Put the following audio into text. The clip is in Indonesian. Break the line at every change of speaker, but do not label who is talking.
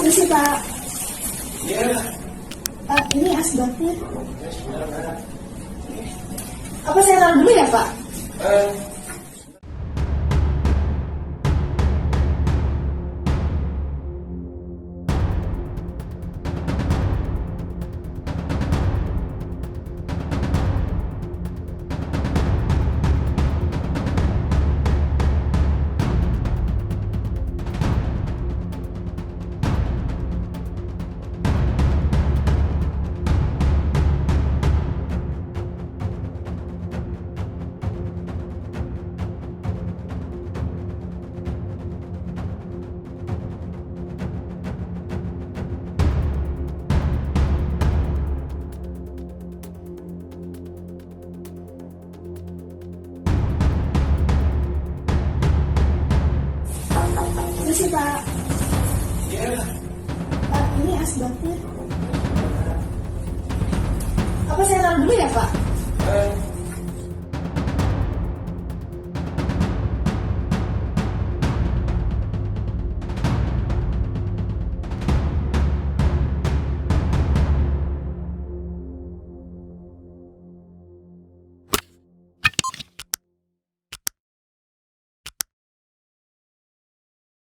Permisi Pak.
Iya.
Ini asbaknya. Apa saya taruh dulu ya Pak? Permisi Pak.
Iya.
Ini asbaknya. Apa saya taruh dulu ya Pak?